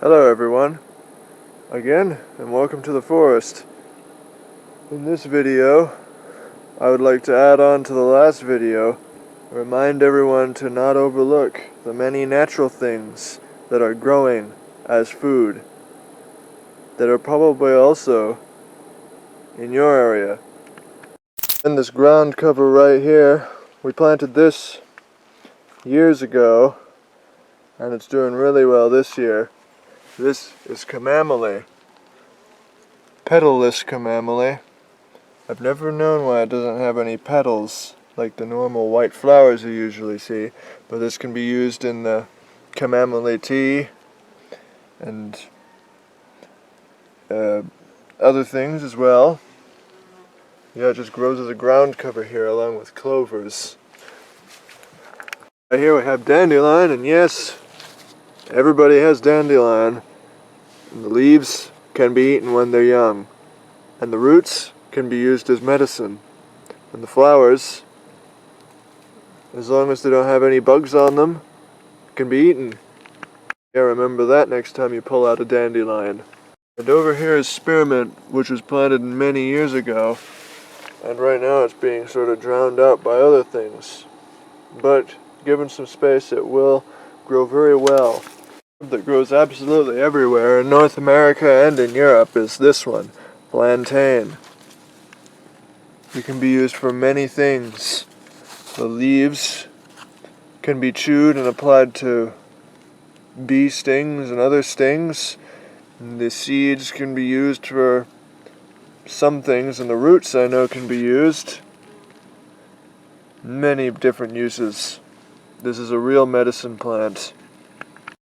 Hello everyone, again, and welcome to the forest. In this video, I would like to add on to the last video, remind everyone to not overlook the many natural things that are growing as food, that are probably also in your area. In this ground cover right here, we planted this years ago, and it's doing really well this year. This is chamomile. Petalless chamomile. I've never known why it doesn't have any petals like the normal white flowers you usually see, but this can be used in the chamomile tea and other things as well. Yeah, it just grows as a ground cover here along with clovers. Right here we have dandelion, and yes, everybody has dandelion. And the leaves can be eaten when they're young, and the roots can be used as medicine. And the flowers, as long as they don't have any bugs on them, can be eaten. Yeah, remember that next time you pull out a dandelion. And over here is spearmint, which was planted many years ago, and right now it's being sort of drowned out by other things. But given some space, it will grow very well. That grows absolutely everywhere in North America and in Europe is this one, plantain. It can be used for many things. The leaves can be chewed and applied to bee stings and other stings. And the seeds can be used for some things, and the roots I know can be used. Many different uses. This is a real medicine plant.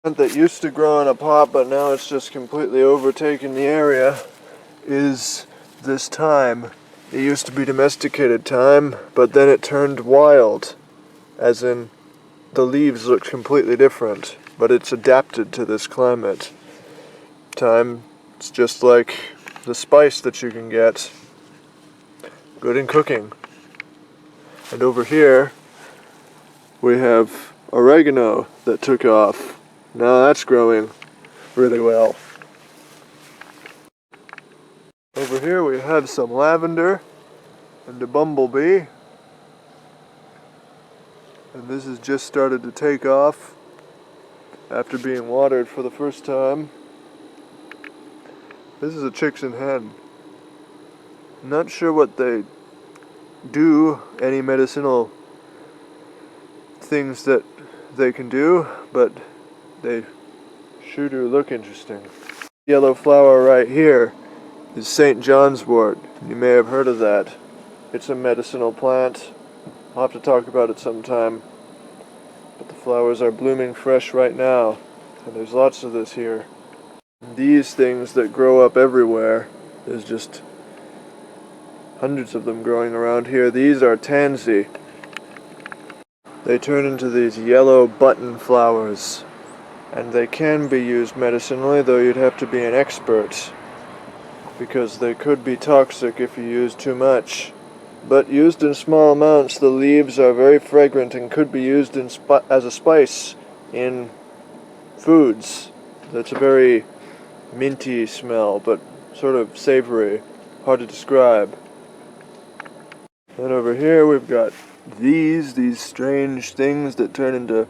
That used to grow in a pot, but now it's just completely overtaken the area, is this thyme. It used to be domesticated thyme, but then it turned wild, as in the leaves look completely different, but it's adapted to this climate. Thyme, it's just like the spice that you can get, good in cooking. And over here we have oregano that took off. Now that's growing really well. Over here we have some lavender and a bumblebee. And this has just started to take off after being watered for the first time. This is a chicks and hen. Not sure what they do, any medicinal things that they can do, but they sure do look interesting. Yellow flower right here is St. John's wort. You may have heard of that. It's a medicinal plant. I'll have to talk about it sometime. But the flowers are blooming fresh right now, and there's lots of this here. These things that grow up everywhere, there's just hundreds of them growing around here. These are tansy. They turn into these yellow button flowers, and they can be used medicinally, though you'd have to be an expert, because they could be toxic if you use too much. But used in small amounts, the leaves are very fragrant and could be used as a spice in foods. That's a very minty smell, but sort of savory, hard to describe. Then over here we've got these strange things that turn into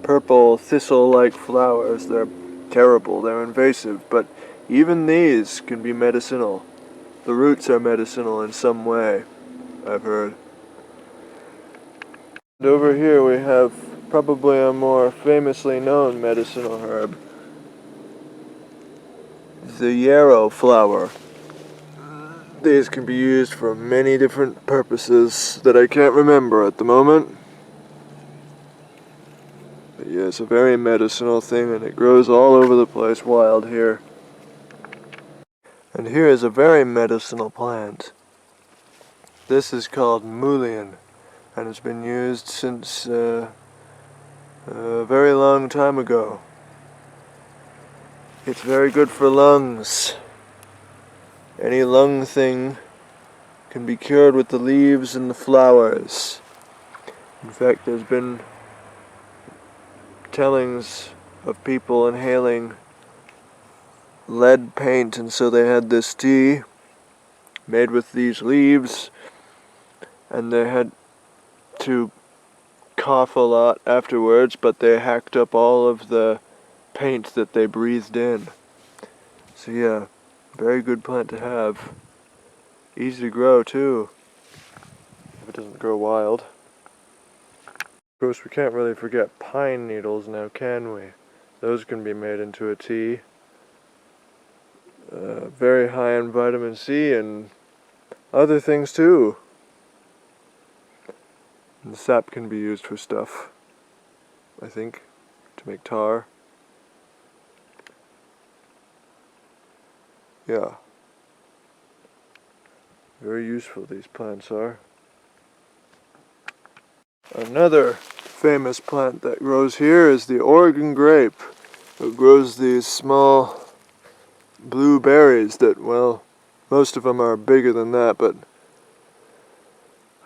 purple thistle-like flowers. They're terrible, they're invasive, but even these can be medicinal. The roots are medicinal in some way, I've heard. And over here we have probably a more famously known medicinal herb, the yarrow flower. These can be used for many different purposes that I can't remember at the moment. But yeah, it's a very medicinal thing, and it grows all over the place wild here. And here is a very medicinal plant. This is called mullein, and it's been used since a very long time ago. It's very good for lungs. Any lung thing can be cured with the leaves and the flowers. In fact, there's been tellings of people inhaling lead paint, and so they had this tea made with these leaves, and they had to cough a lot afterwards, but they hacked up all of the paint that they breathed in. So yeah, very good plant to have. Easy to grow too, if it doesn't grow wild. Of course, we can't really forget pine needles now, can we? Those can be made into a tea. Very high in vitamin C and other things too. And the sap can be used for stuff, I think, to make tar. Yeah. Very useful these plants are. Another famous plant that grows here is the Oregon grape. It grows these small blue berries that, well, most of them are bigger than that, but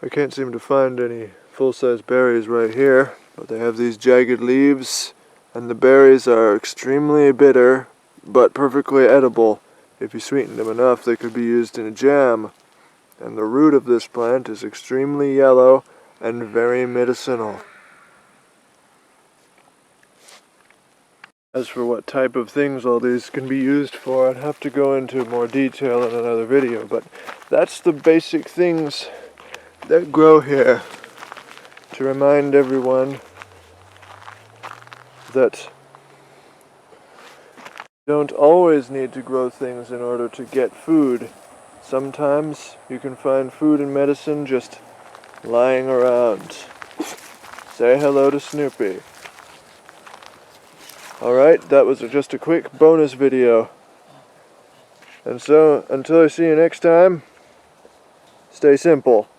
I can't seem to find any full-size berries right here. But they have these jagged leaves, and the berries are extremely bitter, but perfectly edible. If you sweeten them enough, they could be used in a jam. And the root of this plant is extremely yellow and very medicinal. As for what type of things all these can be used for, I'd have to go into more detail in another video, but that's the basic things that grow here, to remind everyone that you don't always need to grow things in order to get food. Sometimes you can find food and medicine just lying around. Say hello to Snoopy. Alright, that was just a quick bonus video. And so, until I see you next time, stay simple.